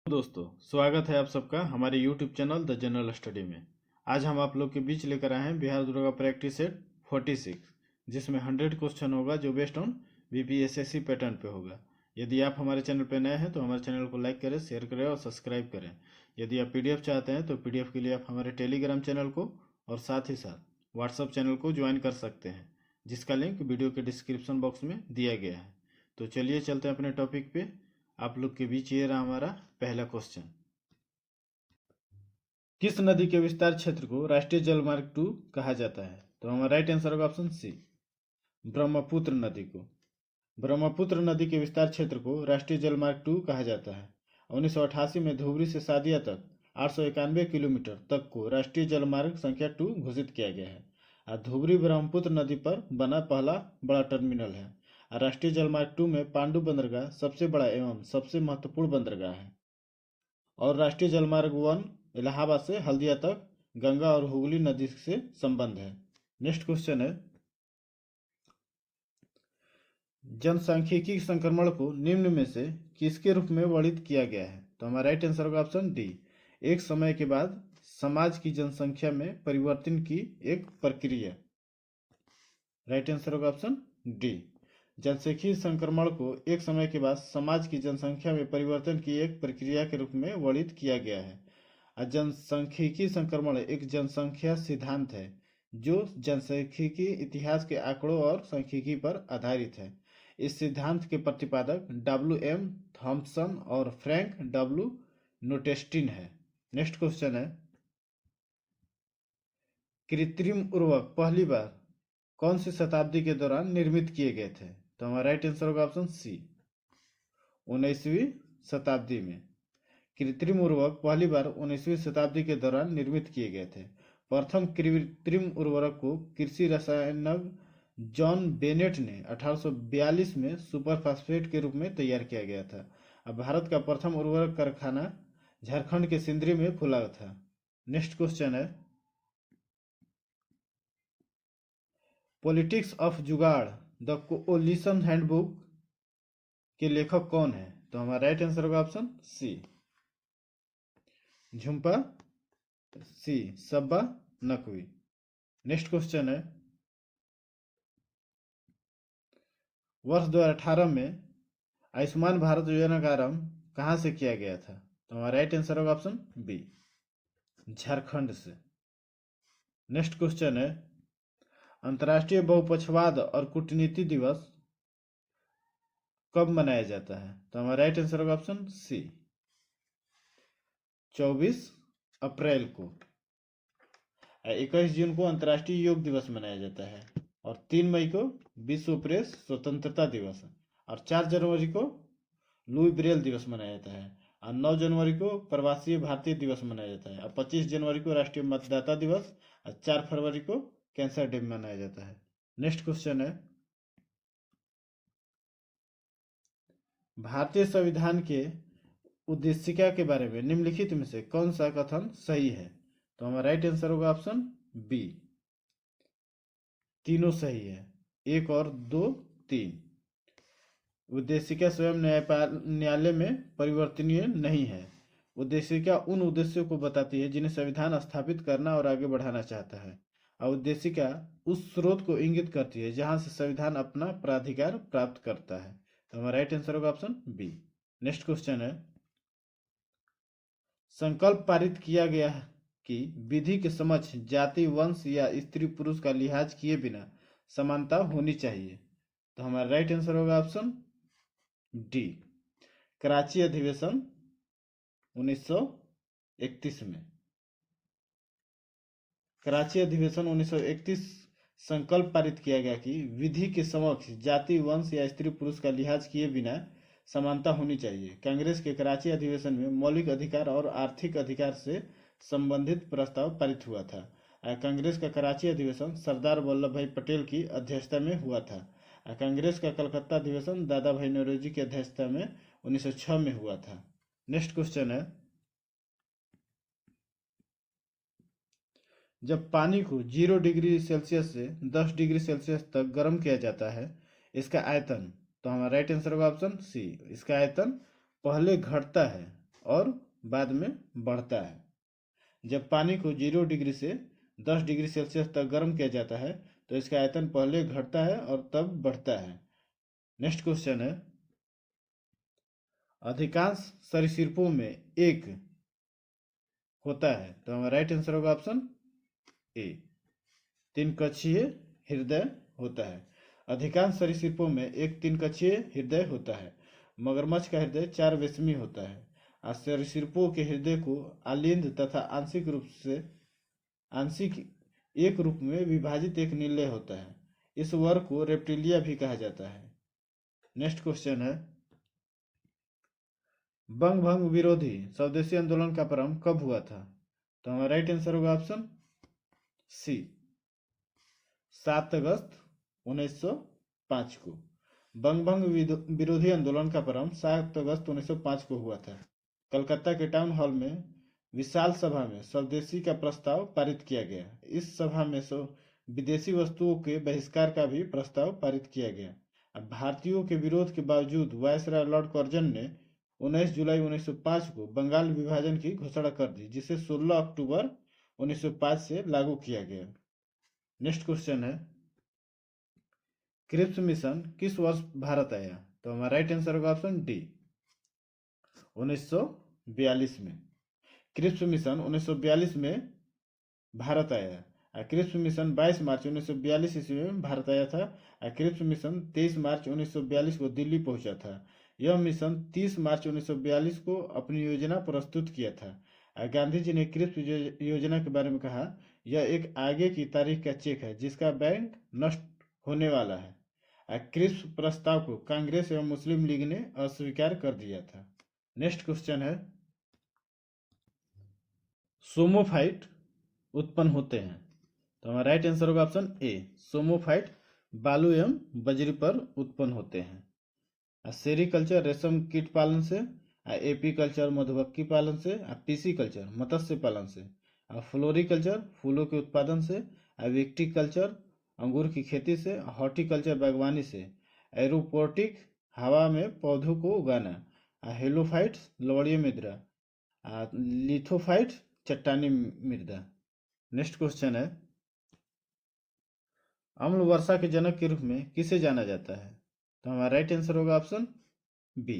दोस्तों, स्वागत है आप सबका हमारे YouTube channel the general study में। आज हम आप लोग के बीच लेकर आए हैं बिहार दरोगा प्रैक्टिस सेट 46, जिसमें 100 क्वेश्चन होगा जो बेस्ड ऑन BPSSC पैटर्न पे होगा। यदि आप हमारे चैनल पे नए हैं तो हमारे चैनल को लाइक करें, शेयर करें और सब्सक्राइब करें। यदि आप PDF चाहते हैं तो PDF के लिए आप हमारे टेलीग्राम चैनल को और साथ ही साथ व्हाट्सअप चैनल को ज्वाइन कर सकते हैं, जिसका लिंक वीडियो के डिस्क्रिप्शन बॉक्स में दिया गया है। तो चलिए चलते हैं अपने टॉपिक पे। आप लोग के बीच ये रहा हमारा पहला क्वेश्चन। किस नदी के विस्तार क्षेत्र को राष्ट्रीय जलमार्ग 2 कहा जाता है? तो हमारा राइट आंसर होगा ऑप्शन सी, ब्रह्मपुत्र नदी को। ब्रह्मपुत्र नदी के विस्तार क्षेत्र को राष्ट्रीय जलमार्ग 2 कहा जाता है। 1988 में धुबरी से सादिया तक 891 किलोमीटर तक को राष्ट्रीय जलमार्ग संख्या 2 घोषित किया गया है। और धुबरी ब्रह्मपुत्र नदी पर बना पहला बड़ा टर्मिनल है। और राष्ट्रीय जलमार्ग 2 में पांडु बंदरगाह सबसे बड़ा एवं सबसे महत्वपूर्ण बंदरगाह है। और राष्ट्रीय जलमार्ग 1 इलाहाबाद से हल्दिया तक गंगा और हुगली नदी से संबंध है। नेक्स्ट क्वेश्चन है, जनसांख्यिकी संक्रमण को निम्न में से किसके रूप में वर्णित किया गया है? तो हमारा राइट आंसर होगा ऑप्शन डी, एक समय के बाद समाज की जनसंख्या में परिवर्तन की एक प्रक्रिया। राइट आंसर होगा ऑप्शन डी, जनसांख्यिकी संक्रमण को एक समय के बाद समाज की जनसंख्या में परिवर्तन की एक प्रक्रिया के रूप में वर्णित किया गया है। जनसांख्यिकी संक्रमण एक जनसंख्या सिद्धांत है जो जनसांख्यिकी इतिहास के आंकड़ों और सांख्यिकी पर आधारित है। इस सिद्धांत के प्रतिपादक WM थॉम्पसन और फ्रैंक W नोटेस्टिन है। नेक्स्ट क्वेश्चन है, कृत्रिम उर्वरक पहली बार कौन सी शताब्दी के दौरान निर्मित किए गए थे? तो हमारा राइट आंसर होगा ऑप्शन सी, 19वीं शताब्दी में। कृत्रिम उर्वरक पहली बार 19वीं शताब्दी के दौरान निर्मित किए गए थे। प्रथम कृत्रिम उर्वरक को कृषि रसायनज्ञ जॉन बेनेट ने 1842 में सुपर फास्फेट के रूप में तैयार किया गया था। अब भारत का प्रथम उर्वरक कारखाना झारखंड के सिंदरी में खुला था। नेक्स्ट क्वेश्चन है, पॉलिटिक्स ऑफ जुगाड़ द कोलिशन हैंडबुक के लेखक कौन है? तो हमारा राइट आंसर होगा ऑप्शन सी, झुम्पा सी, सब्बा नकवी। नेक्स्ट क्वेश्चन है, वर्ष 2018 में आयुष्मान भारत योजना का आरंभ कहां से किया गया था? तो हमारा राइट आंसर होगा ऑप्शन बी, झारखंड से। नेक्स्ट क्वेश्चन है, अंतर्राष्ट्रीय बहुपक्षवाद और कूटनीति दिवस कब मनाया जाता है? तो हमारा राइट आंसर होगा ऑप्शन सी, 24 अप्रैल को। 21 जून को अंतर्राष्ट्रीय योग दिवस मनाया जाता है। और 3 मई को विश्व प्रेस स्वतंत्रता दिवस है। और 4 जनवरी को लुई ब्रेल दिवस मनाया जाता है। और 9 जनवरी को प्रवासी भारतीय दिवस मनाया जाता है। और 25 जनवरी को राष्ट्रीय मतदाता दिवस। और 4 फरवरी को कैंसर डे मनाया जाता है। नेक्स्ट क्वेश्चन है, भारतीय संविधान के उद्देशिका के बारे में निम्नलिखित में से कौन सा कथन सही है? तो हमारा राइट आंसर होगा ऑप्शन बी, तीनों सही है, 1 और 2 3। उद्देशिका स्वयं न्यायालय में परिवर्तनीय नहीं है। उद्देशिका उन उद्देश्यों को बताती है जिन्हें संविधान स्थापित करना और आगे बढ़ाना चाहता है। और उद्देशिका उस स्रोत को इंगित करती है जहां से संविधान अपना प्राधिकार प्राप्त करता है। तो हमारा राइट आंसर होगा ऑप्शन बी। नेक्स्ट क्वेश्चन है, संकल्प पारित किया गया है कि विधि के समक्ष जाति, वंश या स्त्री पुरुष का लिहाज किए बिना समानता होनी चाहिए। तो हमारा राइट आंसर होगा ऑप्शन डी, कराची अधिवेशन 1931 में। कराची अधिवेशन 1931 संकल्प पारित किया गया कि विधि के समक्ष जाति, वंश या स्त्री पुरुष का लिहाज किए बिना समानता होनी चाहिए। कांग्रेस के कराची अधिवेशन में मौलिक अधिकार और आर्थिक अधिकार से संबंधित प्रस्ताव पारित हुआ था। कांग्रेस का कराची अधिवेशन सरदार वल्लभ भाई पटेल की अध्यक्षता में हुआ था। कांग्रेस का कलकत्ता अधिवेशन दादा भाई नौरोजी की अध्यक्षता में 1906 में हुआ था। नेक्स्ट क्वेश्चन है, जब पानी को 0 डिग्री सेल्सियस से 10 डिग्री सेल्सियस तक गर्म किया जाता है, इसका आयतन? तो हमारा राइट आंसर होगा ऑप्शन सी, इसका आयतन पहले घटता है और बाद में बढ़ता है। जब पानी को 0 डिग्री से 10 डिग्री सेल्सियस तक गर्म किया जाता है तो इसका आयतन पहले घटता है और तब बढ़ता है। नेक्स्ट क्वेश्चन है, अधिकांश सरीसृपों में एक होता है, तो हमारा राइट आंसर होगा ऑप्शन ए, 3 कक्षीय हृदय होता है। अधिकांश सरीसृपों में एक 3 कक्षीय हृदय होता है। मगरमच्छ का हृदय 4 वेशमी होता है। सरीसृपों के हृदय को आलिंद तथा आंशिक एक रूप में विभाजित एक निलय होता है। इस वर्ग को रेप्टिलिया भी कहा जाता है। नेक्स्ट क्वेश्चन है, बंग भंग विरोधी स्वदेशी आंदोलन का प्रारंभ कब हुआ था? तो हमारा राइट आंसर होगा ऑप्शन सी, 7 अगस्त 1905 को। बंग भंग विरोधी आंदोलन का प्रारंभ 7 अगस्त 1905 को हुआ था। कलकत्ता के टाउन हॉल में विशाल सभा में स्वदेशी का प्रस्ताव पारित किया गया। इस सभा में विदेशी वस्तुओं के बहिष्कार का भी प्रस्ताव पारित किया गया। अब भारतीयों के विरोध के बावजूद वायसराय लॉर्ड कर्जन ने 19 जुलाई 1905 को बंगाल विभाजन की घोषणा कर दी, जिसे 16 अक्टूबर 1905 से लागू किया गया। नेक्स्ट क्वेश्चन है, क्रिप्स मिशन किस वर्ष भारत आया? तो हमारा राइट आंसर होगा ऑप्शन डी, 1942 में। क्रिप्स मिशन 1942 में भारत आया। क्रिप्स मिशन 22 मार्च 1942 ईस्वी में भारत आया था। क्रिप्स मिशन 23 मार्च 1942 को दिल्ली पहुंचा था। यह मिशन 30 मार्च 1942 को अपनी योजना प्रस्तुत किया था। गांधी जी ने क्रिप्स योजना के बारे में कहा, यह एक आगे की तारीख का चेक है जिसका बैंक नष्ट होने वाला है। क्रिप्स प्रस्ताव को कांग्रेस एवं मुस्लिम लीग ने अस्वीकार कर दिया था। नेक्स्ट क्वेश्चन है, सोमोफाइट उत्पन्न होते हैं? तो हमारा राइट आंसर होगा ऑप्शन ए, सोमोफाइट बालू एवं बजरी पर उत्पन्न होते हैं। सेरीकल्चर रेशम कीट पालन से, एपीकल्चर मधुमक्खी पालन से, पीसीकल्चर मत्स्य पालन से, फ्लोरिकल्चर फूलों के उत्पादन से, विक्टीकल्चर अंगूर की खेती से, हॉर्टिकल्चर बागवानी से, एरोपोटिक हवा में पौधों को उगाना, हेलोफाइट्स लवणीय मृदा, लिथोफाइट चट्टानी मृदा। नेक्स्ट क्वेश्चन है, अम्ल वर्षा के जनक के रूप में किसे जाना जाता है? तो हमारा राइट आंसर होगा option B,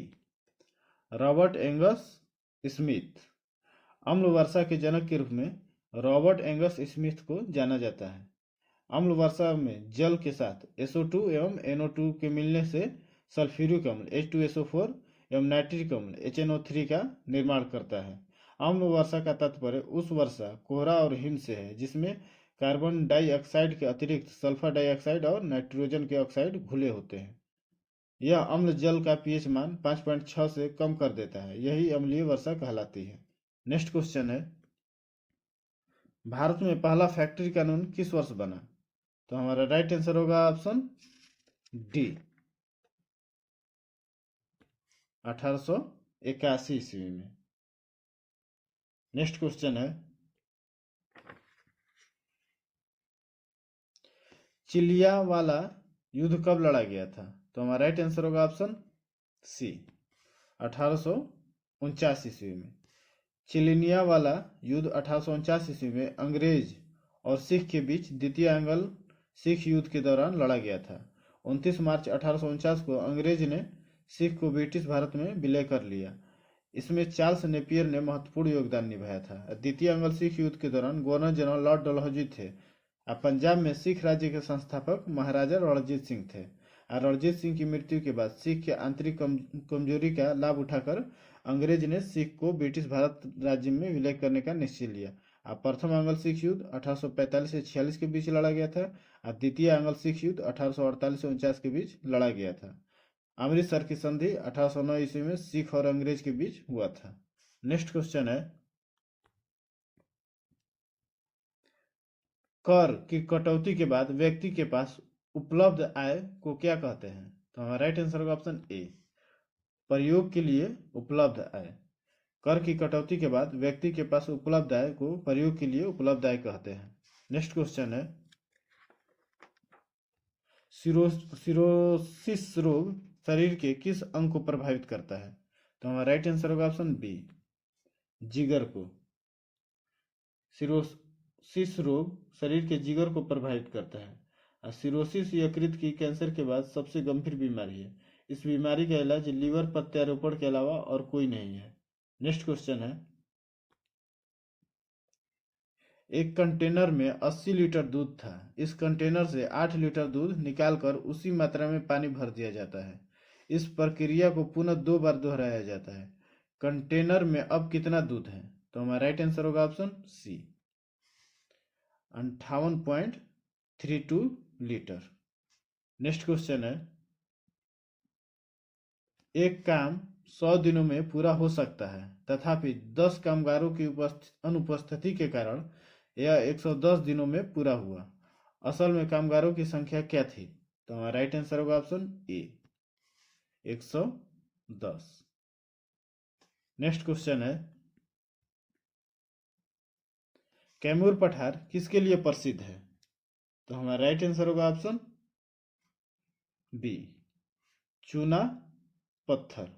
Robert Angus Smith. अम्ल वर्षा के जनक के रूप में रॉबर्ट एंगस स्मिथ को जाना जाता है। अम्ल वर्षा में जल के साथ SO2 एवं NO2 के मिलने से सल्फ्यूरिक अम्ल H2SO4 एवं नाइट्रिक अम्ल HNO3 का निर्माण करता है। अम्ल वर्षा का तात्पर्य उस वर्षा, कोहरा और हिम से है जिसमें कार्बन डाइऑक्साइड के अतिरिक्त सल्फर डाइऑक्साइड और नाइट्रोजन के ऑक्साइड घुले होते हैं। यह अम्ल जल का pH मान 5.6 से कम कर देता है। यही अम्लीय वर्षा कहलाती है। नेक्स्ट क्वेश्चन है, भारत में पहला फैक्ट्री कानून किस वर्ष बना? तो हमारा राइट आंसर होगा ऑप्शन डी, 1881 ईस्वी में। नेक्स्ट क्वेश्चन है, चिलियावाला युद्ध कब लड़ा गया था? तो हमारा राइट आंसर होगा ऑप्शन सी, 1849 ईस्वी में। चिलियावाला युद्ध 1849 ईस्वी में अंग्रेज और सिख के बीच द्वितीय एंग्लो सिख युद्ध के दौरान लड़ा गया था। 29 मार्च 1849 को अंग्रेज ने सिख को ब्रिटिश भारत में विलय कर लिया। इसमें चार्ल्स नेपियर ने महत्वपूर्ण योगदान निभाया था। द्वितीय एंग्लो सिख युद्ध के दौरान गवर्नर जनरल लॉर्ड डलहौजी थे। पंजाब में सिख राज्य के संस्थापक महाराजा रणजीत सिंह थे। रणजीत सिंह की मृत्यु के बाद सिख के आंतरिक कमजोरी का लाभ उठाकर अंग्रेज ने सिख को ब्रिटिश भारत राज्य में विलय करने का निश्चय लिया। प्रथम एंग्लो सिख युद्ध 1845 से 46 के बीच लड़ा गया था और द्वितीय एंग्लो सिख युद्ध 1848 से 49 के बीच लड़ा गया था। अमृतसर की संधि 1809 ईस्वी में सिख और अंग्रेज के बीच हुआ था। नेक्स्ट क्वेश्चन है, कर की कटौती के बाद व्यक्ति के पास उपलब्ध आय को क्या कहते हैं? तो हमारा राइट आंसर होगा ऑप्शन ए, प्रयोग के लिए उपलब्ध आय। कर की कटौती के बाद व्यक्ति के पास उपलब्ध आय को प्रयोग के लिए उपलब्ध आय कहते हैं। नेक्स्ट क्वेश्चन है, सिरोसिस रोग शरीर के किस अंग को प्रभावित करता है? तो हमारा राइट आंसर होगा ऑप्शन बी, जिगर को। सिरोसिस रोग शरीर के जिगर को प्रभावित करता है और सिरोसिस यकृत की कैंसर के बाद सबसे गंभीर बीमारी है। इस बीमारी का इलाज लीवर प्रत्यारोपण के अलावा और कोई नहीं है। नेक्स्ट क्वेश्चन है, एक कंटेनर में 80 लीटर दूध था। इस कंटेनर से 8 लीटर दूध निकालकर उसी मात्रा में पानी भर दिया जाता है। इस प्रक्रिया को पुनः 2 बार दोहराया जाता है। कंटेनर में अब कितना दूध है? तो हमारा राइट आंसर होगा option C, 58.32 litre. Next question है, एक काम 100 दिनों में पूरा हो सकता है, तथापि 10 कामगारों की अनुपस्थिति के कारण यह 110 दिनों में पूरा हुआ। असल में कामगारों की संख्या क्या थी? तो हमारा राइट आंसर होगा ऑप्शन ए, 110। नेक्स्ट क्वेश्चन है, कैमूर पठार किसके लिए प्रसिद्ध है? तो हमारा राइट आंसर होगा ऑप्शन बी, चूना पत्थर।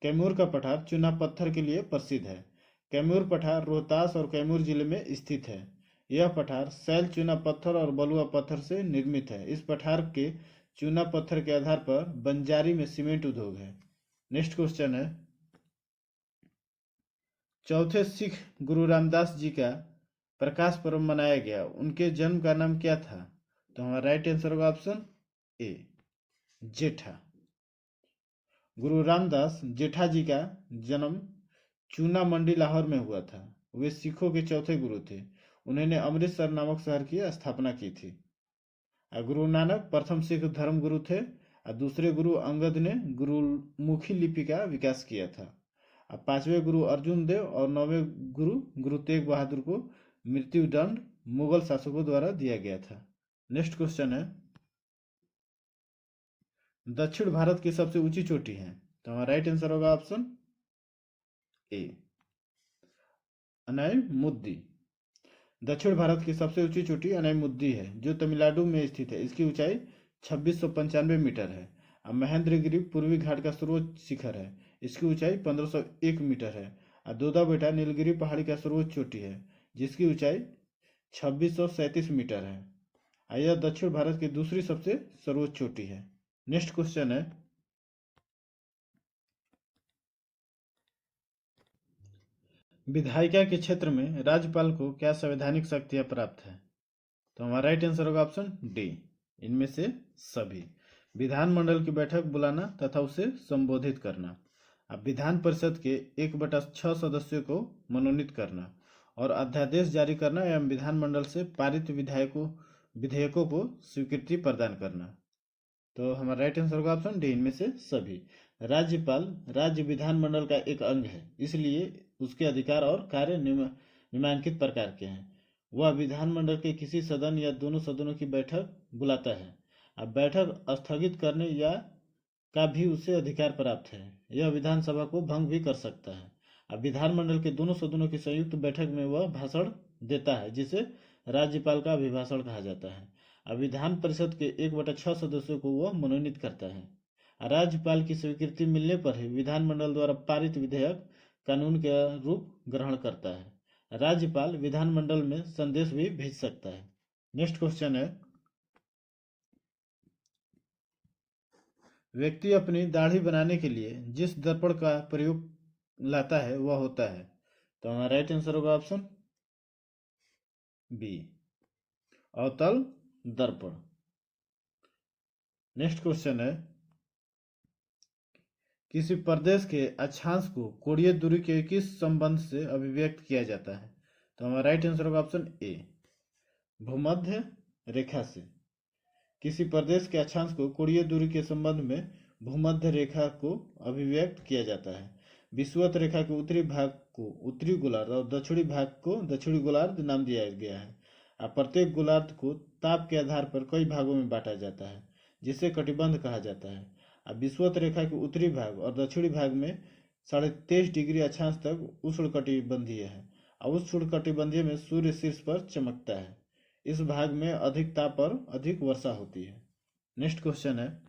कैमूर का पठार चूना पत्थर के लिए प्रसिद्ध है। कैमूर पठार रोहतास और कैमूर जिले में स्थित है। यह पठार सैल चूना पत्थर और बलुआ पत्थर से निर्मित है। इस पठार के चूना पत्थर के आधार पर बंजारी में सीमेंट उद्योग है। नेक्स्ट क्वेश्चन है, चौथे सिख गुरु रामदास जी का प्रकाश पर्व मनाया गया, उनके जन्म का नाम क्या था? तो हमारा राइट आंसर होगा ऑप्शन ए, जेठा। गुरु रामदास जेठा जी का जन्म चूना मंडी लाहौर में हुआ था। वे सिखों के चौथे गुरु थे। उन्होंने अमृतसर नामक शहर की स्थापना की थी। गुरु नानक प्रथम सिख धर्म गुरु थे और दूसरे गुरु अंगद ने गुरुमुखी लिपि का विकास किया था। पांचवें गुरु अर्जुन देव और नौवें गुरु गुरु तेग बहादुर को मृत्युदंड मुगल शासकों द्वारा दिया गया था। नेक्स्ट क्वेश्चन है, दक्षिण भारत की सबसे ऊंची चोटी है? तो हमारा राइट आंसर होगा ऑप्शन ए, अनायमुद्दी। दक्षिण भारत की सबसे ऊंची चोटी अनायमुद्दी है, जो तमिलनाडु में स्थित है। इसकी ऊंचाई 2695 मीटर है। अब महेंद्रगिरी पूर्वी घाट का सर्वोच्च शिखर है। इसकी ऊंचाई 1501 मीटर है। और दोदा बेटा नीलगिरी पहाड़ी का सर्वोच्च चोटी है, जिसकी ऊंचाई 2637 मीटर है। यह दक्षिण भारत की दूसरी सबसे सर्वोच्च चोटी है। नेक्स्ट क्वेश्चन है, विधायिका के क्षेत्र में राज्यपाल को क्या संवैधानिक शक्तियां प्राप्त है? तो हमारा राइट आंसर होगा ऑप्शन डी, इनमें से सभी। विधानमंडल की बैठक बुलाना तथा उसे संबोधित करना। अब विधान परिषद के 1/6 सदस्यों को मनोनीत करना और अध्यादेश जारी करना एवं विधानमंडल से पारित विधेयकों को स्वीकृति प्रदान करना। तो हमारा राइट आंसर होगा ऑप्शन डी, इनमें से सभी। राज्यपाल राज्य विधानमंडल का एक अंग है, इसलिए उसके अधिकार और कार्य निम्नलिखित प्रकार के हैं। वह विधानमंडल के किसी सदन या दोनों सदनों की बैठक बुलाता है। अब बैठक स्थगित करने या का भी उसे अधिकार प्राप्त है। यह विधानसभा को भंग भी कर सकता है। अब विधानमंडल के दोनों सदनों की संयुक्त बैठक में वह भाषण देता है, जिसे राज्यपाल का अभिभाषण कहा जाता है। अब विधान परिषद के 1/6 सदस्यों को वह मनोनीत करता है। राज्यपाल की स्वीकृति मिलने पर ही विधानमंडल द्वारा पारित विधेयक कानून का रूप ग्रहण करता है। राज्यपाल विधानमंडल में संदेश भी भेज सकता है। नेक्स्ट क्वेश्चन है, व्यक्ति अपनी दाढ़ी बनाने के लिए जिस दर्पण का प्रयोग लाता है वह होता है? तो हमारा राइट आंसर होगा ऑप्शन बी, अवतल दर्पण। नेक्स्ट क्वेश्चन है, किसी प्रदेश के अक्षांश को कोणीय दूरी के किस संबंध से अभिव्यक्त किया जाता है? तो हमारा राइट आंसर होगा ऑप्शन ए, भूमध्य रेखा से। किसी प्रदेश के अक्षांश को कोणीय दूरी के संबंध में भूमध्य रेखा को अभिव्यक्त किया जाता है। विषुवत रेखा के उत्तरी भाग को उत्तरी गोलार्ध और दक्षिणी भाग को दक्षिणी गोलार्ध नाम दिया गया है। प्रत्येक गोलार्ध को ताप के आधार पर कई भागों में बांटा जाता है, जिसे कटिबंध कहा जाता है। अब विषुवत रेखा के उत्तरी भाग और दक्षिणी भाग में 23.5 डिग्री अक्षांश तक उष्णकटिबंधीय है। और उष्णकटिबंधीय में सूर्य शीर्ष पर चमकता है। इस भाग में अधिक ताप और अधिक वर्षा होती है। नेक्स्ट क्वेश्चन है,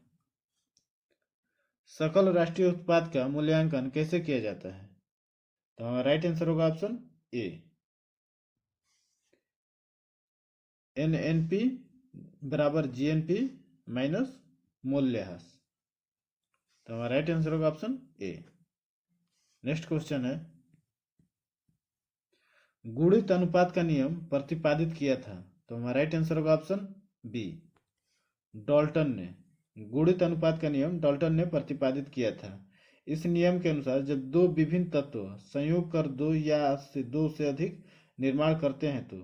सकल राष्ट्रीय उत्पाद का मूल्यांकन कैसे किया जाता है? तो हमारा राइट आंसर होगा ऑप्शन ए, NNP बराबर GNP माइनस मूल्यह्रास। तो हमारा राइट आंसर होगा ऑप्शन ए। नेक्स्ट क्वेश्चन है, गुणित अनुपात का नियम प्रतिपादित किया था। तो हमारा राइट आंसर होगा ऑप्शन बी, डाल्टन ने। गुणित अनुपात का नियम डाल्टन ने प्रतिपादित किया था। इस नियम के अनुसार जब दो विभिन्न तत्व संयोग कर दो से अधिक निर्माण करते हैं तो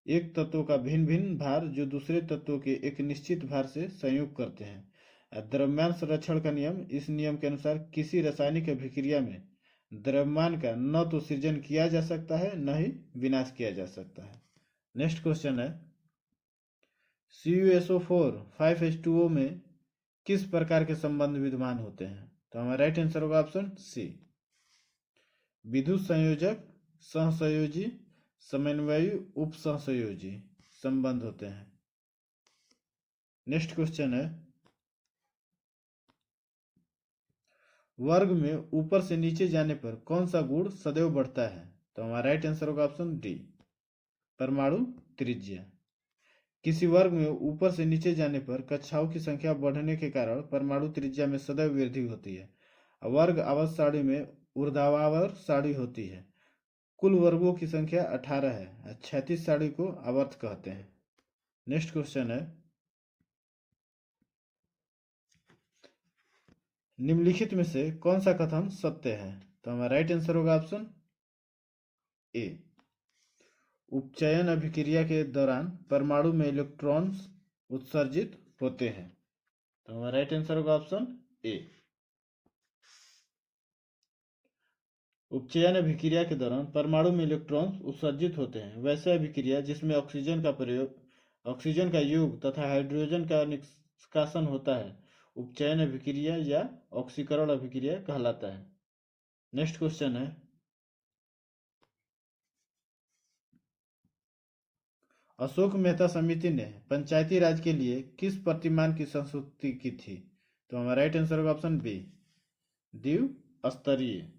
एक तत्व का भिन्न भिन्न भार जो दूसरे तत्व के एक निश्चित भार से संयोग करते हैं। द्रव्यमान संरक्षण का नियम, इस नियम के अनुसार किसी रासायनिक अभिक्रिया में द्रव्यमान का न तो सृजन किया जा सकता है न ही विनाश किया जा सकता है। नेक्स्ट क्वेश्चन है, CuSO4 5H2O में किस प्रकार के संबंध विद्यमान होते हैं। तो हमारा राइट आंसर होगा ऑप्शन सी, विद्युत संयोजक, सहसंयोजी, समन्वयी, उपसहसंयोजी संबंध होते हैं। नेक्स्ट क्वेश्चन है, वर्ग में ऊपर से नीचे जाने पर कौन सा गुण सदैव बढ़ता है। तो हमारा राइट आंसर होगा ऑप्शन डी, परमाणु त्रिज्या। किसी वर्ग में ऊपर से नीचे जाने पर कक्षाओं की संख्या बढ़ने के कारण परमाणु त्रिज्या में सदैव वृद्धि होती है। वर्ग आवर्त सारणी में ऊर्ध्वाधर सारणी होती है। कुल वर्गों की संख्या 18 है। क्षैतिज सारणी को आवर्त कहते हैं। नेक्स्ट क्वेश्चन है, निम्नलिखित में से कौन सा कथन सत्य है। तो हमारा राइट आंसर होगा ऑप्शन ए, उपचयन अभिक्रिया के दौरान परमाणु में इलेक्ट्रॉन्स उत्सर्जित होते हैं। तो हमारा राइट आंसर होगा ऑप्शन ए, उपचयन अभिक्रिया के दौरान परमाणु में इलेक्ट्रॉन्स उत्सर्जित होते हैं वैसे अभिक्रिया जिसमें ऑक्सीजन का योग तथा हाइड्रोजन का निष्कासन होता है उपचयन अभिक्रिया या ऑक्सीकरण अभिक्रिया कहलाता है। नेक्स्ट क्वेश्चन है, अशोक मेहता समिति ने पंचायती राज के लिए किस प्रतिमान की संस्तुति की थी। तो हमारा राइट आंसर होगा ऑप्शन बी, द्विस्तरीय।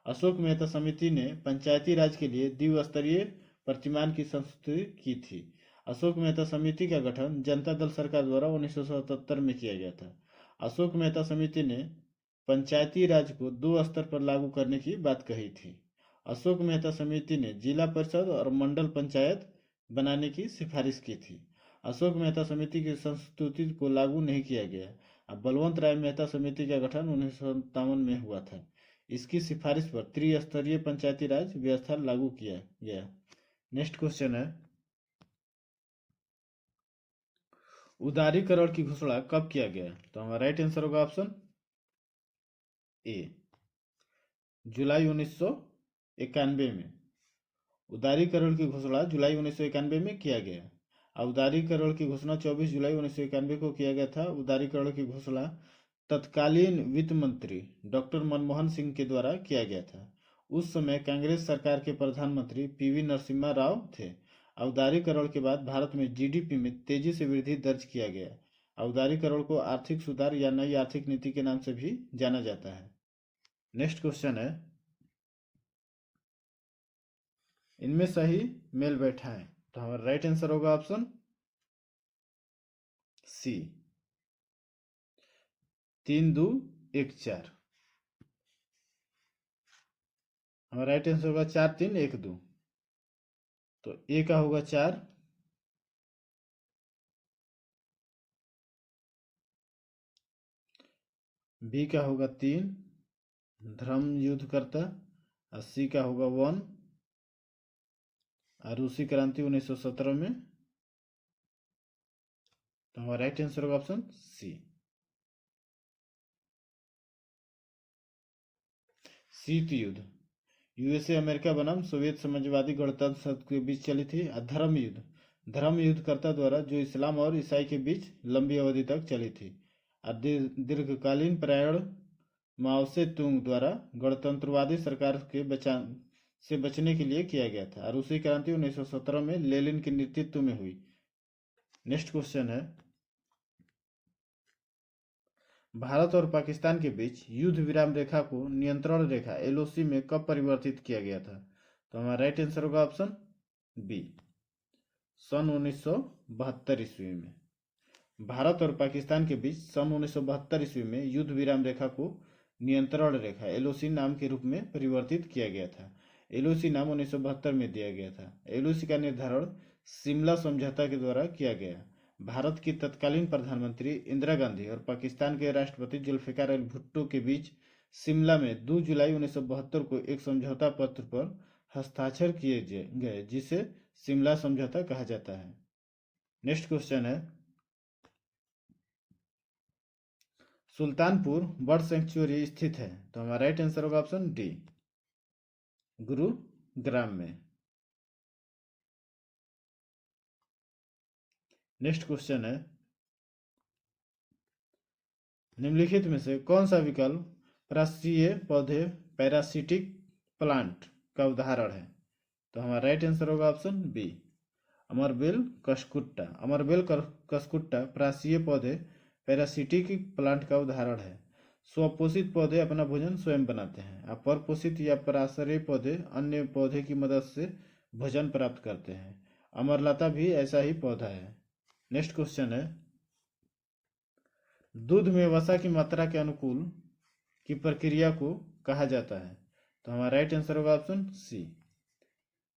अशोक मेहता समिति ने पंचायती राज के लिए द्विस्तरीय प्रतिमान की संस्तुति की थी। अशोक मेहता समिति का गठन जनता दल सरकार द्वारा 1977 में किया गया था। अशोक मेहता समिति ने पंचायती राज को 2 स्तर पर लागू करने की बात कही थी। अशोक मेहता समिति ने जिला परिषद और मंडल पंचायत बनाने की सिफारिश की थी। अशोक मेहता समिति की संस्तुति को लागू नहीं किया गया। अब बलवंत राय मेहता समिति का गठन 1957 में हुआ था। इसकी सिफारिश पर त्रिस्तरीय पंचायती राज व्यवस्था लागू किया गया। नेक्स्ट क्वेश्चन है, उदारीकरण की घोषणा कब किया गया। तो हमारा राइट आंसर होगा ऑप्शन ए, जुलाई 1991 में। उदारीकरण की घोषणा जुलाई 1991 में किया गया। उदारीकरण की घोषणा 24 जुलाई 1991 को किया गया था। उदारीकरण की घोषणा तत्कालीन वित्त मंत्री डॉक्टर मनमोहन सिंह के द्वारा किया गया था। उस समय कांग्रेस सरकार के प्रधानमंत्री PV नरसिम्हा राव थे। उदारीकरण के बाद भारत में GDP में तेजी से वृद्धि दर्ज किया गया। उदारीकरण को आर्थिक सुधार या नई आर्थिक नीति के नाम से भी जाना जाता है। नेक्स्ट क्वेश्चन है, इनमें सही मेल बैठा है। तो हमारा राइट आंसर होगा ऑप्शन सी, 3 2 1 4। हमारा राइट आंसर होगा 4 3 1 2। तो ए का होगा 4, बी का होगा 3, धर्म युद्ध करता, और सी का होगा 1, और रूसी क्रांति 1917 में। तो हमारा राइट आंसर होगा ऑप्शन सी, शीत युद्ध USA अमेरिका बनाम सोवियत समाजवादी गणतंत्र के बीच चली थी। धर्म युद्ध कर्ता द्वारा जो इस्लाम और ईसाई के बीच लंबी अवधि तक चली थी। दीर्घकालीन प्रयाण माओ से तुंग द्वारा गणतंत्रवादी सरकार के बचने के लिए किया गया था। रूसी क्रांति 1917 में लेनिन के नेतृत्व में हुई। नेक्स्ट क्वेश्चन है, भारत और पाकिस्तान के बीच युद्ध विराम रेखा को नियंत्रण रेखा एलओसी में कब परिवर्तित किया गया था? तो हमारा राइट आंसर होगा ऑप्शन बी, सन 1972 ईस्वी में। भारत और पाकिस्तान के बीच सन 1972 ईस्वी में युद्ध विराम रेखा को नियंत्रण रेखा एलओसी नाम के रूप में परिवर्तित किया गया था। एलओसी नाम 1972 में दिया गया था। एलओसी का निर्धारण शिमला समझौता के द्वारा किया गया। भारत की तत्कालीन प्रधानमंत्री इंदिरा गांधी और पाकिस्तान के राष्ट्रपति जुल्फिकार अली भुट्टो के बीच शिमला में 2 जुलाई 1972 को एक समझौता पत्र पर हस्ताक्षर किए गए, जिसे शिमला समझौता कहा जाता है। नेक्स्ट क्वेश्चन है, सुल्तानपुर बर्ड सेंचुरी स्थित है? तो हमारा राइट आंसर होगा ऑप्शन डी, गुरुग्राम में। नेक्स्ट क्वेश्चन है, निम्नलिखित में से कौन सा विकल्प पराश्रयी पौधे पैरासिटिक प्लांट का उदाहरण है? तो हमारा राइट आंसर होगा ऑप्शन बी, अमरबेल कस्कुट्टा। अमरबेल कस्कुट्टा पराश्रयी पौधे पैरासिटिक प्लांट का उदाहरण है। स्वपोषित पौधे अपना भोजन स्वयं बनाते हैं। अब परपोषित या पराश्रयी पौधे अन्य पौधे की मदद से भोजन प्राप्त करते हैं। अमरलता भी ऐसा ही पौधा है। नेक्स्ट क्वेश्चन है, दूध में वसा की मात्रा के अनुकूल की प्रक्रिया को कहा जाता है? तो हमारा राइट आंसर होगा ऑप्शन सी,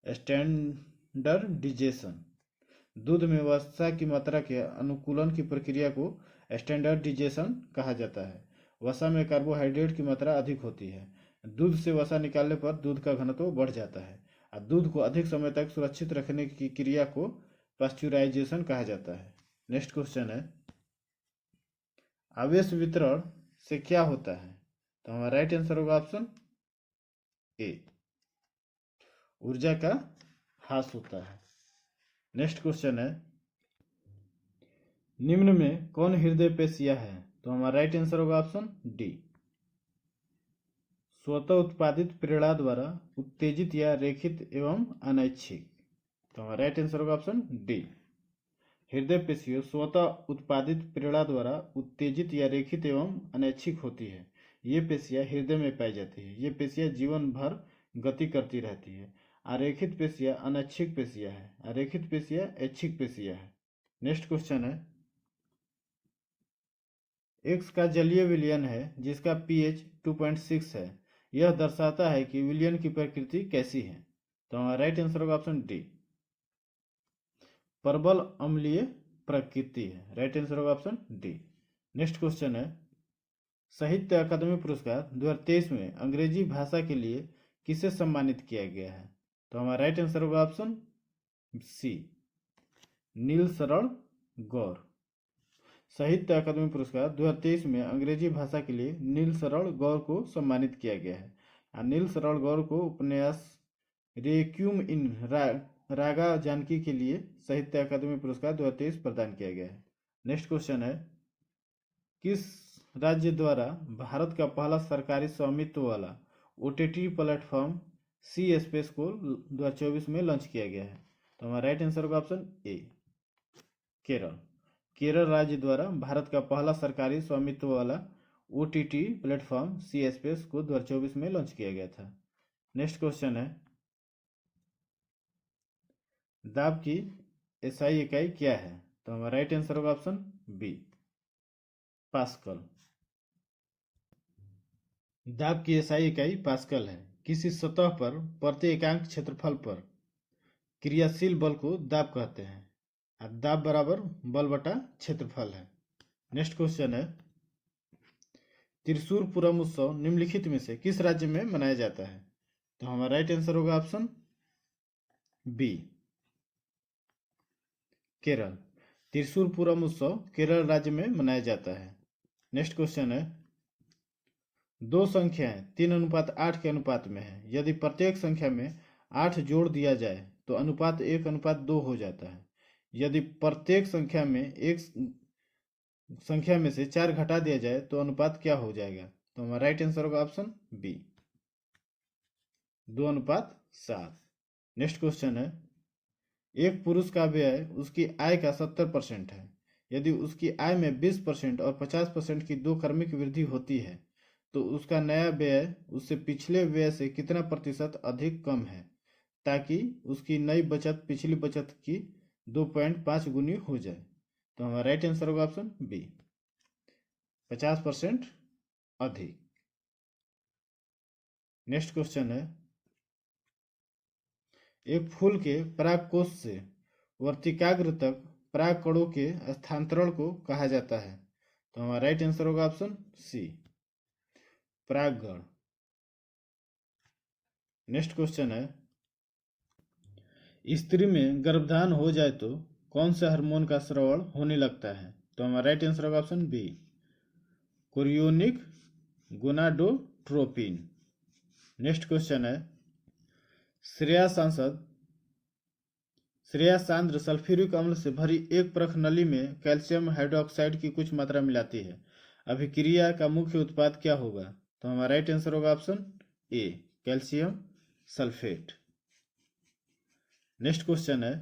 स्टैंडर्डिजेशन। दूध में वसा की मात्रा के अनुकूलन की प्रक्रिया को स्टैंडर्डिजेशन कहा जाता है। वसा में कार्बोहाइड्रेट की मात्रा अधिक होती है। दूध से वसा निकालने पर दूध का घनत्व बढ़ जाता है और दूध को अधिक समय तक सुरक्षित रखने की क्रिया को पास्चुराइजेशन कहा जाता है। नेक्स्ट क्वेश्चन है, आवेश वितरण से क्या होता है? तो हमारा राइट आंसर होगा ऑप्शन ए, ऊर्जा का ह्रास होता है। नेक्स्ट क्वेश्चन है, निम्न में कौन हृदय पेशिया है? तो हमारा राइट आंसर होगा ऑप्शन डी, स्वतः उत्पादित प्रेरणा द्वारा उत्तेजित या रेखित एवं अनैच्छिक। तो हमारा राइट आंसर होगा ऑप्शन डी, हृदय पेशियां स्वतः उत्पादित प्रेरणा द्वारा उत्तेजित या रेखित एवं अनैच्छिक होती है। ये पेशियां हृदय में पाई जाती है। ये पेशियां जीवन भर गति करती रहती है। अरेखित पेशियां अनैच्छिक पेशियां है। अरेखित पेशियां ऐच्छिक पेशियां है। नेक्स्ट क्वेश्चन है, एक्स का जलीय विलयन है जिसका पीएच 2.6 है। यह दर्शाता है कि विलयन की प्रकृति कैसी है? तो हमारा राइट आंसर होगा ऑप्शन डी, प्रबल अम्लीय प्रकृति है। राइट आंसर होगा ऑप्शन डी। नेक्स्ट क्वेश्चन है, साहित्य अकादमी पुरस्कार 2023 में अंग्रेजी भाषा के लिए किसे सम्मानित किया गया है? तो हमारा राइट आंसर होगा ऑप्शन सी, नील शरण गौर। साहित्य अकादमी पुरस्कार 2023 में अंग्रेजी भाषा के लिए नील शरण गौर को सम्मानित किया गया है। और नील शरण गौर को उपन्यास रेक्यूम इन रागा जानकी के लिए साहित्य अकादमी पुरस्कार 2023 प्रदान किया गया है। नेक्स्ट क्वेश्चन है, किस राज्य द्वारा भारत का पहला सरकारी स्वामित्व वाला ओटीटी प्लेटफॉर्म सी स्पेस को 2024 में लॉन्च किया गया है? तो हमारा राइट आंसर होगा ऑप्शन ए, केरल। केरल राज्य द्वारा भारत का पहला सरकारी स्वामित्व वाला ओटीटी प्लेटफॉर्म सी स्पेस को 2024 में लॉन्च किया गया था। नेक्स्ट क्वेश्चन है, दाब की एसआई इकाई क्या है? तो हमारा राइट आंसर होगा ऑप्शन बी, पास्कल। दाब की एसआई इकाई पास्कल है। किसी सतह पर प्रति एकांक क्षेत्रफल पर क्रियाशील बल को दाब कहते हैं। अब दाब बराबर बल बटा क्षेत्रफल है। नेक्स्ट क्वेश्चन है, त्रिशूर पूरम उत्सव निम्नलिखित में से किस राज्य में मनाया जाता है? तो हमारा राइट आंसर होगा ऑप्शन बी, केरल। त्रिशूर पूरम उत्सव केरल राज्य में मनाया जाता है। नेक्स्ट क्वेश्चन है, दो संख्याएं 3:8 के अनुपात में है। यदि प्रत्येक संख्या में 8 जोड़ दिया जाए तो अनुपात 1:2 हो जाता है। यदि प्रत्येक संख्या में से 4 घटा दिया जाए तो अनुपात क्या हो जाएगा? तो हमारा राइट आंसर होगा ऑप्शन बी, 2:7। नेक्स्ट क्वेश्चन है, एक पुरुष का व्यय उसकी आय का 70% है। यदि उसकी आय में 20% और 50% की दो क्रमिक वृद्धि होती है तो उसका नया व्यय उससे पिछले व्यय से कितना प्रतिशत अधिक कम है, ताकि उसकी नई बचत पिछली बचत की 2.5 गुनी हो जाए। तो हमारा राइट आंसर होगा ऑप्शन बी, 50% अधिक। नेक्स्ट क्वेश्चन है, एक फूल के परागकोश से वर्तिकाग्र तक परागकणों के स्थानांतरण को कहा जाता है। तो हमारा राइट आंसर होगा ऑप्शन सी, परागण। नेक्स्ट क्वेश्चन है, स्त्री में गर्भधान हो जाए तो कौन से हार्मोन का स्राव होने लगता है। तो हमारा राइट आंसर होगा option B, chorionic gonadotropin. Next question है, श्रेया सांद्र सल्फ्यूरिक अम्ल से भरी एक परख नली में कैल्शियम हाइड्रोक्साइड की कुछ मात्रा मिलाती है, अभिक्रिया का मुख्य उत्पाद क्या होगा। तो हमारा राइट आंसर होगा option A, calcium sulphate. Next question है,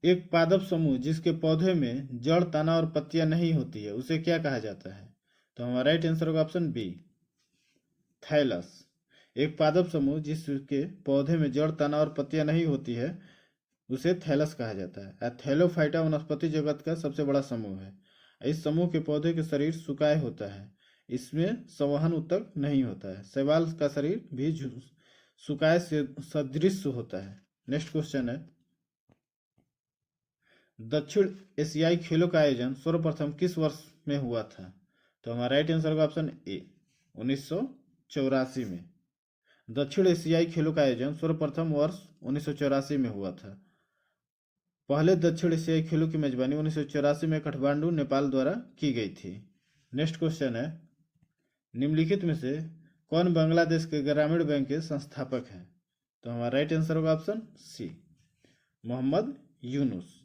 एक पादप समूह जिसके पौधे में जड़, तना और पत्तियां नहीं होती है उसे क्या कहा जाता है। तो हमारा राइट आंसर होगा ऑप्शन बी, थैलस। एक पादप समूह जिसके पौधे में जड़, तना और पत्तियां नहीं होती है उसे थैलस कहा जाता है। थैलोफाइटा वनस्पति जगत का सबसे बड़ा समूह है। इस समूह के पौधे के शरीर सुकाए होता है, इसमें संवहन ऊतक नहीं होता है। शैवाल का शरीर भी सुकाए से सदृश होता है। नेक्स्ट क्वेश्चन है, दक्षिण एशियाई खेलों का आयोजन सर्वप्रथम किस वर्ष में हुआ था। तो हमारा राइट आंसर होगा ऑप्शन ए, 1984 में। दक्षिण एशियाई खेलों का आयोजन सर्वप्रथम वर्ष 1984 में हुआ था। पहले दक्षिण एशियाई खेलों की मेजबानी 1984 में काठमांडू, नेपाल द्वारा की गई थी। नेक्स्ट क्वेश्चन है, निम्नलिखित में से कौन बांग्लादेश के ग्रामीण बैंक के संस्थापक हैं। तो हमारा राइट आंसर होगा ऑप्शन सी, मोहम्मद यूनुस।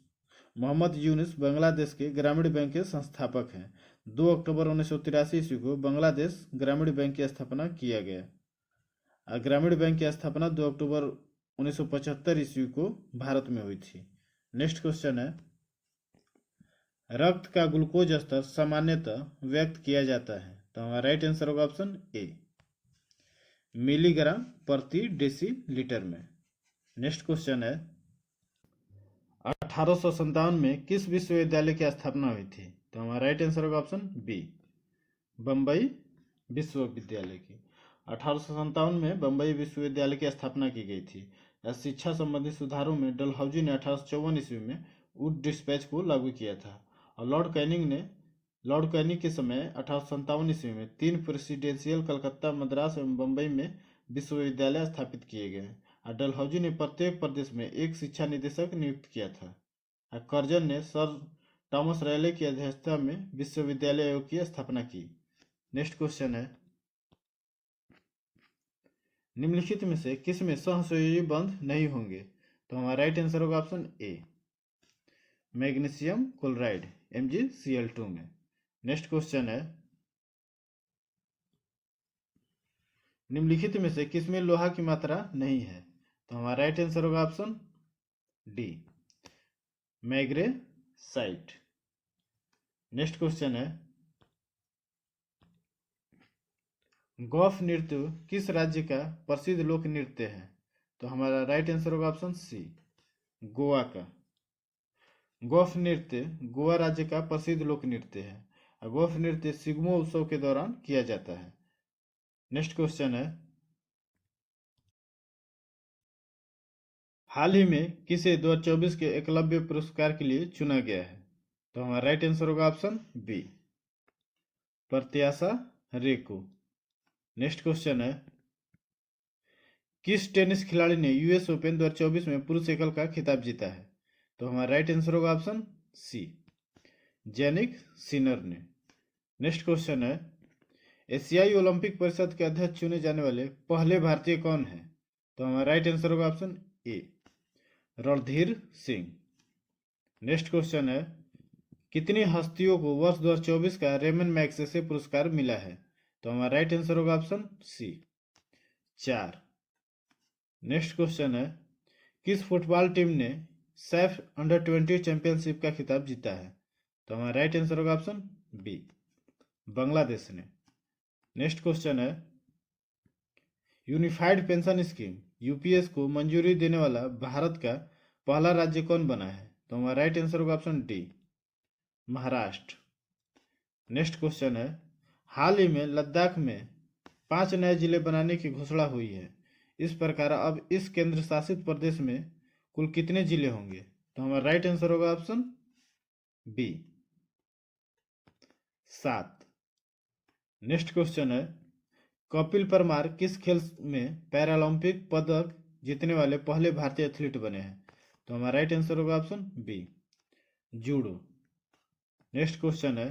मोहम्मद यूनुस बांग्लादेश के ग्रामीण बैंक के संस्थापक हैं। 2 अक्टूबर 1983 ईस्वी को बांग्लादेश ग्रामीण बैंक की स्थापना किया गया। ग्रामीण बैंक की स्थापना 2 अक्टूबर 1975 ईस्वी को भारत में हुई थी। नेक्स्ट क्वेश्चन है, रक्त का ग्लूकोज स्तर सामान्यतः व्यक्त किया जाता है। तो हमारा राइट आंसर होगा ऑप्शन ए, मिलीग्राम प्रति डेसीलीटर में। नेक्स्ट क्वेश्चन है, 1857 में किस विश्वविद्यालय की स्थापना हुई थी। तो हमारा राइट आंसर होगा ऑप्शन बी, बम्बई विश्वविद्यालय की। 1857 में बम्बई विश्वविद्यालय की स्थापना की गई थी। शिक्षा संबंधी सुधारों में डलहौजी ने 1854 ईस्वी में वुड डिस्पैच को लागू किया था और लॉर्ड कैनिंग के समय 1857 ईस्वी में 3 प्रेसिडेंशियल कलकत्ता, मद्रास एवं बम्बई में विश्वविद्यालय स्थापित किए गए। डलहौजी ने प्रत्येक प्रदेश में एक शिक्षा निदेशक नियुक्त किया था। कर्जन ने सर थॉमस रैले की अध्यक्षता में विश्वविद्यालय आयोग की स्थापना की। नेक्स्ट क्वेश्चन है, निम्नलिखित में से किस में सहसंयोजी बंध नहीं होंगे। तो हमारा राइट आंसर होगा option A, magnesium chloride MgCl2 में। नेक्स्ट क्वेश्चन है, निम्नलिखित में से किसमें लोहा की मात्रा नहीं है। तो हमारा राइट आंसर होगा option D, magnesite. Next question है, गौफ नृत्य किस राज्य का प्रसिद्ध लोक नृत्य है। तो हमारा राइट आंसर होगा ऑप्शन सी, गोवा का। गौफ नृत्य गोवा राज्य का प्रसिद्ध लोक नृत्य है। गौफ नृत्य सिग्मो उत्सव के दौरान किया जाता है। नेक्स्ट क्वेश्चन है, हाल ही में किसे 2024 के एकलव्य पुरस्कार के लिए चुना गया है। तो हमारा राइट आंसर होगा ऑप्शन बी, प्रत्याशा रेको। नेक्स्ट क्वेश्चन है, किस टेनिस खिलाड़ी ने यूएस ओपन 2024 में पुरुष एकल का खिताब जीता है। तो हमारा राइट आंसर होगा ऑप्शन सी, जैनिक सिनर ने। नेक्स्ट क्वेश्चन है, एशियाई ओलंपिक परिषद के अध्यक्ष चुने जाने वाले पहले भारतीय कौन है। तो हमारा राइट आंसर होगा option A, Randhir Singh. Next question है, कितनी हस्तियों को वर्ष 2024 का रेमन मैग्सेसे पुरस्कार मिला है। तो हमारा राइट आंसर होगा ऑप्शन सी, 4। नेक्स्ट क्वेश्चन है, किस फुटबॉल टीम ने सैफ अंडर 20 चैंपियनशिप का खिताब जीता है। तो हमारा राइट आंसर होगा ऑप्शन बी, बांग्लादेश ने। नेक्स्ट क्वेश्चन है, यूनिफाइड पेंशन स्कीम यूपीएस को मंजूरी देने वाला भारत का पहला राज्य कौन बना है? तो हमारा राइट आंसर होगा option D, Maharashtra. Next question है, हाल ही में लद्दाख में 5 नए जिले बनाने की घोषणा हुई है। इस प्रकार अब इस केंद्र शासित प्रदेश में कुल कितने जिले होंगे? तो हमारा राइट आंसर होगा ऑप्शन बी, 7। नेक्स्ट क्वेश्चन है, कपिल परमार किस खेल में पैरालंपिक पदक जीतने वाले पहले भारतीय एथलीट बने हैं? तो हमारा राइट आंसर होगा option B, judo. Next question है,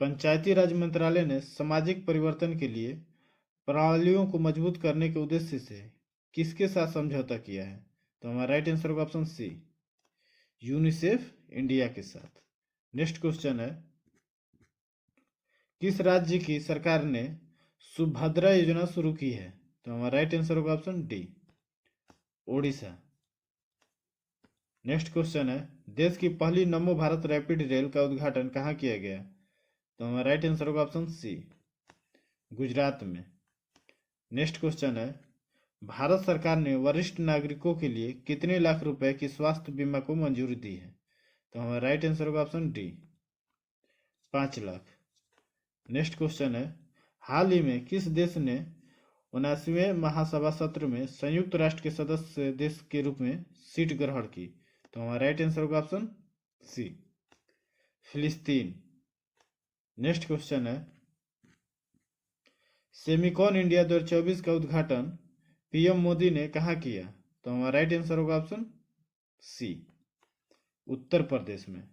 पंचायती राज मंत्रालय ने सामाजिक परिवर्तन के लिए प्रणालियों को मजबूत करने के उद्देश्य से किसके साथ समझौता किया है? तो हमारा राइट आंसर होगा ऑप्शन सी, यूनिसेफ इंडिया के साथ। नेक्स्ट क्वेश्चन है, किस राज्य की सरकार ने सुभद्रा योजना शुरू की है? तो हमारा राइट आंसर होगा option D, Odisha. Next question है, देश की पहली नमो भारत रैपिड रेल का उद्घाटन कहाँ किया गया? तो हमारा राइट आंसर होगा ऑप्शन सी, गुजरात में। नेक्स्ट क्वेश्चन है, भारत सरकार ने वरिष्ठ नागरिकों के लिए कितने लाख रुपए की स्वास्थ्य बीमा को मंजूरी दी है? तो हमारा राइट आंसर होगा option D, 5 lakh. Next question है, हाल ही में किस देश ने 79वें महासभा सत्र में संयुक्त राष्ट्र के सदस्य देश के रूप में सीट ग्रहण की? तो हमारा राइट आंसर होगा ऑप्शन सी, फिलिस्तीन। नेक्स्ट क्वेश्चन है, सेमिकॉन इंडिया 2024 का उद्घाटन पीएम मोदी ने कहाँ किया? तो हमारा राइट आंसर होगा ऑप्शन सी, उत्तर प्रदेश में।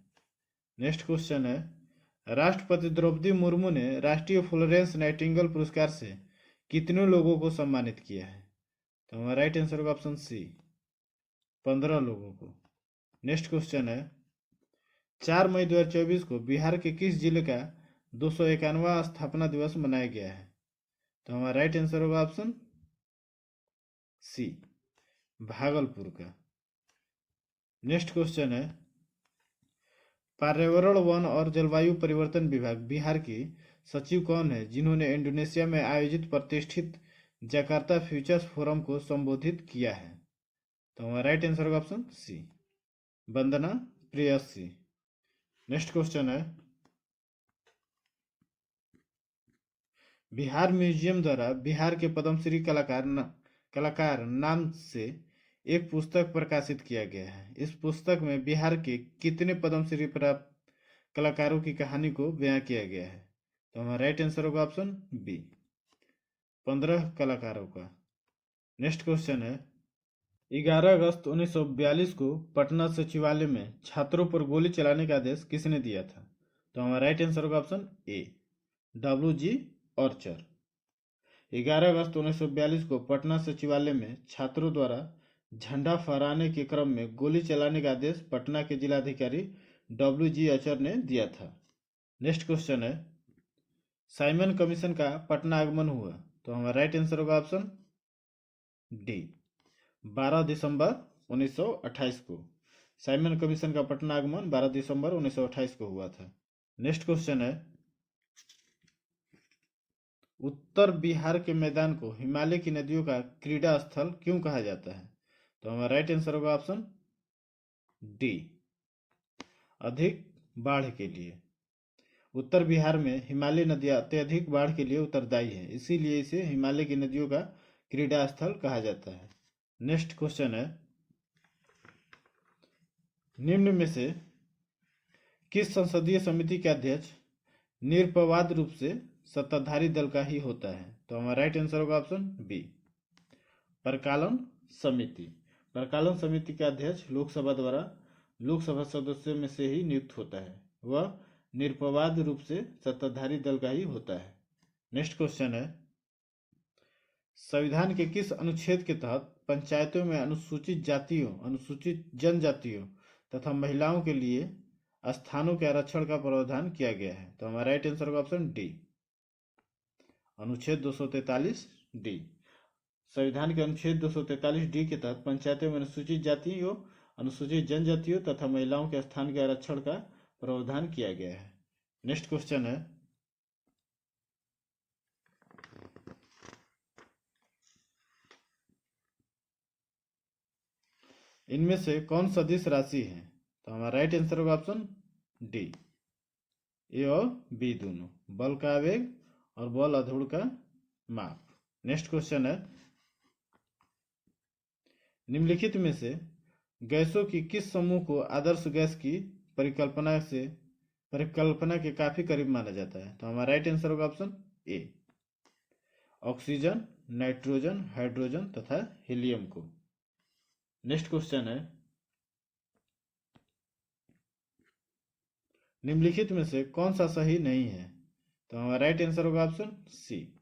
नेक्स्ट क्वेश्चन है, राष्ट्रपति द्रौपदी मुर्मू ने राष्ट्रीय फ्लोरेंस नाइटिंगेल पुरस्कार से कितने लोगों को सम्मानित किया है? तो हमारा राइट आंसर होगा ऑप्शन सी, 15 लोगों को। नेक्स्ट क्वेश्चन है, 4 मई 2024 को बिहार के किस जिले का 251वां स्थापना दिवस मनाया गया है? तो हमारा राइट आंसर होगा ऑप्शन सी, भागलपुर का। नेक्स्ट क्वेश्चन है, पर्यावरण वन और जलवायु परिवर्तन विभाग बिहार की सचिव कौन है जिन्होंने इंडोनेशिया में आयोजित प्रतिष्ठित जकार्ता फ्यूचर्स फोरम को संबोधित किया है? तो हमारा राइट आंसर होगा ऑप्शन सी, वंदना प्रेयसी। नेक्स्ट क्वेश्चन है, बिहार म्यूजियम द्वारा बिहार के पद्मश्री कलाकार नाम से एक पुस्तक प्रकाशित किया गया है। इस पुस्तक में बिहार के कितने पद्मश्री प्राप्त कलाकारों की कहानी को बयां किया गया है? तो हमारा राइट आंसर होगा ऑप्शन बी, 15 कलाकारों का। नेक्स्ट क्वेश्चन है, 11 अगस्त 1942 को पटना सचिवालय में छात्रों पर गोली चलाने का आदेश किसने दिया था? तो हमारा राइट आंसर होगा ऑप्शन ए, WG ऑर्चर। 11 अगस्त 1942 को पटना सचिवालय में छात्रों द्वारा झंडा फहराने के क्रम में गोली चलाने का आदेश पटना के जिलाधिकारी WG ऑर्चर ने दिया था। नेक्स्ट क्वेश्चन है, साइमन कमीशन का पटना आगमन हुआ? तो हमारा राइट आंसर होगा ऑप्शन डी, 12 दिसंबर 1928 को। साइमन कमीशन का पटना आगमन 12 दिसंबर 1928 को हुआ था। नेक्स्ट क्वेश्चन है, उत्तर बिहार के मैदान को हिमालय की नदियों का क्रीड़ा स्थल क्यों कहा जाता है? तो हमारा राइट आंसर होगा ऑप्शन डी, अधिक बाढ़ के लिए। उत्तर बिहार में हिमालय नदियां अत्यधिक बाढ़ के लिए उत्तरदायी है, इसीलिए इसे हिमालय की नदियों का क्रीड़ा स्थल कहा जाता है। नेक्स्ट क्वेश्चन है, निम्न में से किस संसदीय समिति के अध्यक्ष निरपवाद रूप से सत्ताधारी दल का ही होता है? तो हमारा राइट आंसर होगा ऑप्शन बी, प्रकालन समिति। प्रकालन समिति का अध्यक्ष लोकसभा द्वारा लोकसभा सदस्यों में से ही नियुक्त होता है, वह निरपवाद रूप से सत्ताधारी दल का ही होता है। नेक्स्ट क्वेश्चन है, संविधान के किस अनुच्छेद के तहत पंचायतों में अनुसूचित जातियों, अनुसूचित जनजातियों तथा महिलाओं के लिए स्थानों के आरक्षण का प्रावधान किया गया है? तो हमारा राइट आंसर होगा ऑप्शन डी, अनुच्छेद 243 डी। संविधान के अनुच्छेद 243 डी के तहत पंचायतों में अनुसूचित जातियों, अनुसूचित जनजातियों तथा महिलाओं के स्थान के आरक्षण का प्रावधान किया गया है। नेक्स्ट क्वेश्चन है, इनमें से कौन सदिश राशि है? तो हमारा राइट आंसर होगा ऑप्शन डी, ए और बी दोनों, बल का आवेग और बल अधूर का माप। नेक्स्ट क्वेश्चन है, निम्नलिखित में से गैसों की किस समूह को आदर्श गैस की परिकल्पना के काफी करीब माना जाता है? तो हमारा राइट आंसर होगा option A, oxygen, nitrogen, hydrogen तथा हीलियम को। नेक्स्ट क्वेश्चन है, निम्नलिखित में से कौन सा सही नहीं है? तो हमारा राइट आंसर होगा ऑप्शन सी,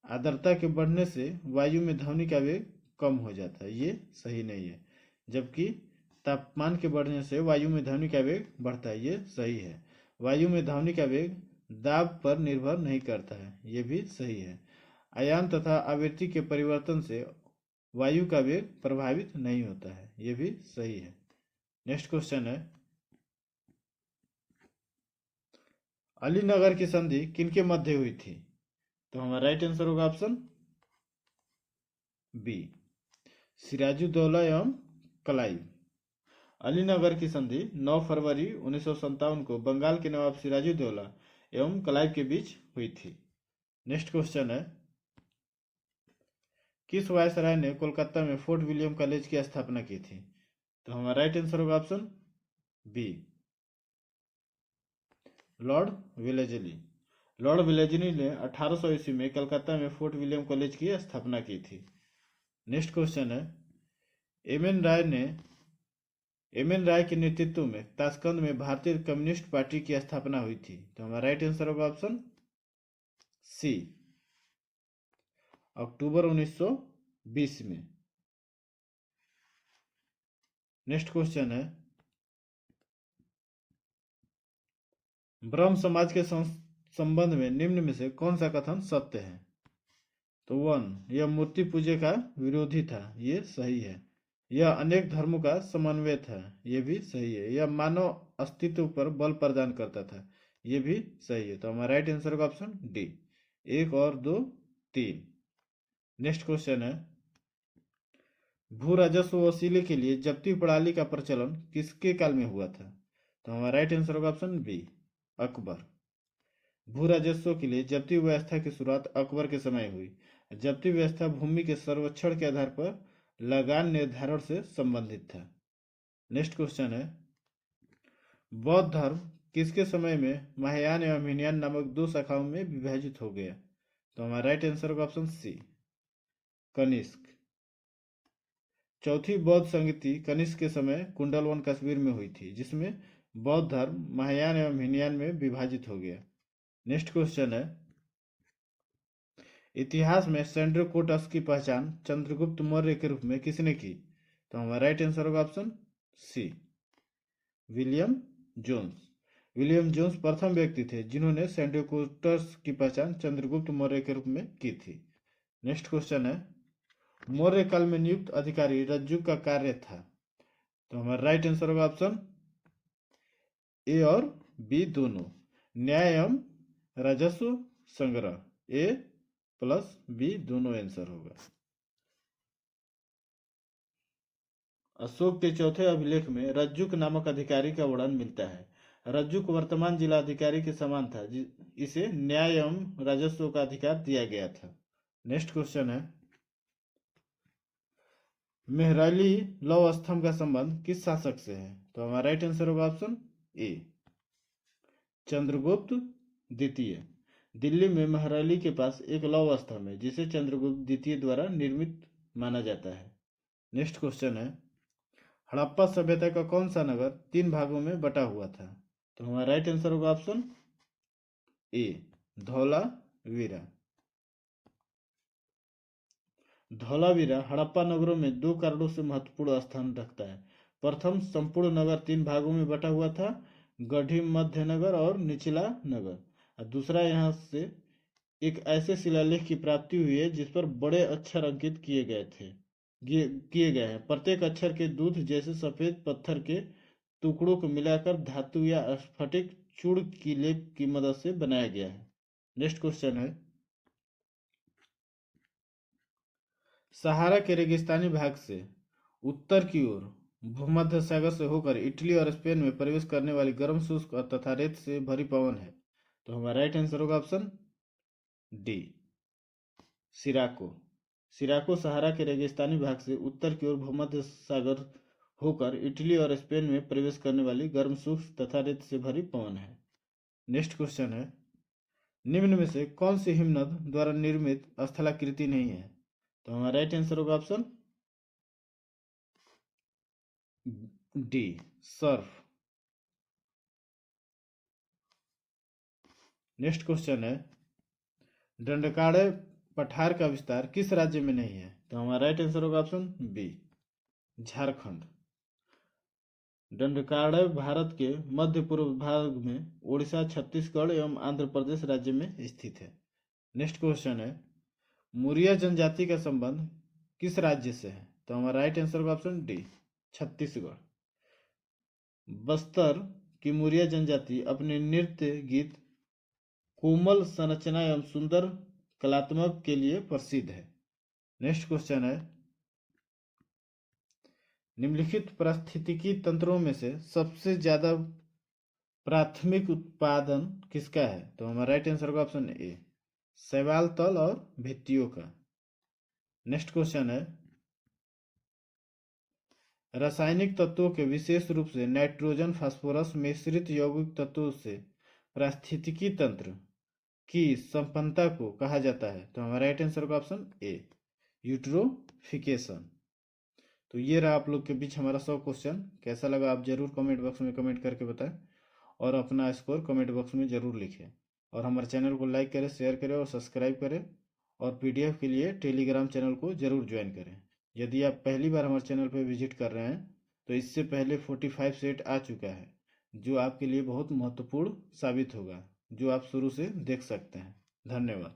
आर्द्रता के बढ़ने से वायु में ध्वनि का वेग कम हो जाता है, ये सही नहीं है। जबकि तापमान के बढ़ने से वायु में ध्वनि का वेग बढ़ता है, ये सही है। वायु में ध्वनि का वेग दाब पर निर्भर नहीं करता है, ये भी सही है। आयाम तथा आवृत्ति के परिवर्तन से वायु का वेग प्रभावित नहीं होता है, ये भी सही है। नेक्स्ट क्वेश्चन है, अलीनगर की संधि किनके मध्य हुई थी? तो हमारा राइट आंसर होगा ऑप्शन बी, सिराजुद्दौला एवं क्लाइव। अलीनगर की संधि 9 फरवरी 1957 को बंगाल के नवाब सिराजुद्दौला एवं क्लाइव के बीच हुई थी। नेक्स्ट क्वेश्चन है, किस वायसराय ने कोलकाता में फोर्ट विलियम कॉलेज की स्थापना की थी? तो हमारा राइट आंसर होगा option B, Lord Wellesley. Lord Wellesley ने 1800 ईस्वी में कलकत्ता में फोर्ट विलियम कॉलेज की स्थापना की थी। नेक्स्ट क्वेश्चन है, एम एन राय के नेतृत्व में ताशकंद में भारतीय कम्युनिस्ट पार्टी की स्थापना हुई थी। तो हमारा राइट आंसर होगा ऑप्शन सी, अक्टूबर 1920 में। नेक्स्ट क्वेश्चन है, ब्रह्म समाज के संबंध में निम्न में से कौन सा कथन सत्य है? तो 1, यह मूर्ति पूजे का विरोधी था, ये सही है। यह अनेक धर्मों का समन्वय था, ये भी सही है। यह मानव अस्तित्व पर बल प्रदान करता था, ये भी सही है। तो हमारा राइट आंसर होगा ऑप्शन डी, 1 और 2 3। नेक्स्ट क्वेश्चन है, भू राजस्व वसूली के लिए जब्ती प्रणाली का प्रचलन किसके काल में हुआ था? तो हमारा राइट आंसर होगा ऑप्शन बी, अकबर। भू राजस्व के लिए जब्ती व्यवस्था की शुरुआत अकबर के समय हुई। जब्ती व्यवस्था भूमि के सर्वेक्षण के आधार पर लगान निर्धारण से संबंधित था। नेक्स्ट क्वेश्चन है, बौद्ध धर्म किसके समय में महायान एवं हीनयान नामक 2 शाखाओं में विभाजित हो गया? तो हमारा राइट आंसर होगा ऑप्शन सी, कनिष्क। चौथी बौद्ध संगति कनिष्क के समय कुंडलवन कश्मीर में हुई थी, जिसमें बौद्ध धर्म महायान एवं हीनयान में विभाजित हो गया। नेक्स्ट क्वेश्चन है, इतिहास में सैंड्रोकोटस की पहचान चंद्रगुप्त मौर्य के रूप में किसने की? तो हमारा राइट आंसर होगा option C, William Jones. William Jones प्रथम व्यक्ति थे जिन्होंने सैंड्रोकोटस की पहचान चंद्रगुप्त मौर्य के रूप में की थी। नेक्स्ट क्वेश्चन है, मौर्य काल में नियुक्त अधिकारी रज्जु का कार्य था। तो हमारा राइट आंसर होगा ऑप्शन ए और बी दोनों, न्याय एवं राजस्व संग्रह, ए प्लस बी दोनों आंसर होगा। अशोक के चौथे अभिलेख में रज्जुक नामक अधिकारी का वर्णन मिलता है। रज्जुक वर्तमान जिला अधिकारी के समान था, इसे न्याय एवं राजस्व का अधिकार दिया गया था। नेक्स्ट क्वेश्चन है, मेहराली लौह स्तंभ का संबंध किस शासक से है? तो हमारा राइट आंसर होगा ऑप्शन ए, चंद्रगुप्त द्वितीय। दिल्ली में मेहराली के पास एक लौह स्तंभ है जिसे चंद्रगुप्त द्वितीय द्वारा निर्मित माना जाता है। नेक्स्ट क्वेश्चन है, हड़प्पा सभ्यता का कौन सा नगर 3 भागों में बटा हुआ था? तो हमारा राइट आंसर होगा ऑप्शन ए, धौलावीरा। धौलावीरा हड़प्पा नगरों में 2 कारणों से महत्वपूर्ण स्थान रखता है। प्रथम, संपूर्ण नगर 3 भागों में बटा हुआ था, गढ़ी मध्य नगर और निचला नगर। और दूसरा, यहाँ से एक ऐसे शिलालेख की प्राप्ति हुई है जिस पर बड़े अक्षर अंकित किए गए हैं। प्रत्येक अक्षर के दूध जैसे सफेद पत्थर के टुकड़ों को मिलाकर धातु या स्फटिक चूर्ण की लेप की मदद से बनाया गया है। नेक्स्ट क्वेश्चन है, सहारा के रेगिस्तानी भाग से उत्तर की ओर भूमध्य सागर से होकर इटली और स्पेन में प्रवेश करने वाली गर्म शुष्क तथा रेत से भरी पवन है। तो हमारा राइट आंसर होगा ऑप्शन डी, सिराको। सिराको सहारा के रेगिस्तानी भाग से उत्तर की ओर भूमध्य सागर होकर इटली और स्पेन में प्रवेश करने वाली गर्म शुष्क तथा रेत से भरी पवन है। नेक्स्ट क्वेश्चन है, निम्न में से कौन सी हिमनद द्वारा निर्मित स्थलाकृति नहीं है? तो हमारा राइट आंसर होगा option D, Surf. Next question है, दंडकारण्य पठार का विस्तार किस राज्य में नहीं है? तो हमारा राइट आंसर होगा ऑप्शन बी, झारखंड। दंडकारण्य भारत के मध्य पूर्व भाग में उड़ीसा, छत्तीसगढ़ एवं आंध्र प्रदेश राज्य में स्थित है। नेक्स्ट क्वेश्चन है, मुरिया जनजाति का संबंध किस राज्य से है? तो हमारा राइट आंसर होगा ऑप्शन डी, छत्तीसगढ़। बस्तर की मुरिया जनजाति अपने नृत्य गीत, कोमल संरचना एवं सुंदर कलात्मक के लिए प्रसिद्ध है। नेक्स्ट क्वेश्चन है, निम्नलिखित पारिस्थितिकी तंत्रों में से सबसे ज्यादा प्राथमिक उत्पादन किसका है? तो हमारा राइट आंसर होगा ऑप्शन ए, शैवाल तल और भित्तियों का। नेक्स्ट क्वेश्चन है, रासायनिक तत्वों के विशेष रूप से नाइट्रोजन फास्फोरस मिश्रित यौगिक तत्वों से पारिस्थितिकी तंत्र की संपन्नता को कहा जाता है। तो हमारा राइट आंसर होगा ऑप्शन ए, यूट्रोफिकेशन। तो ये रहा आप लोग के बीच हमारा 100 क्वेश्चन। कैसा लगा आप जरूर कमेंट बॉक्स में कमेंट करके बताएं और अपना स्कोर कमेंट बॉक्स में जरूर लिखें और हमारे चैनल को लाइक करें, शेयर करें और सब्सक्राइब करें और पीडीएफ के लिए टेलीग्राम चैनल को जरूर ज्वाइन करें। यदि आप पहली बार हमारे चैनल पर विजिट कर रहे हैं तो इससे पहले 45 सेट आ चुका है जो आपके लिए बहुत महत्वपूर्ण साबित होगा, जो आप शुरू से देख सकते हैं। धन्यवाद।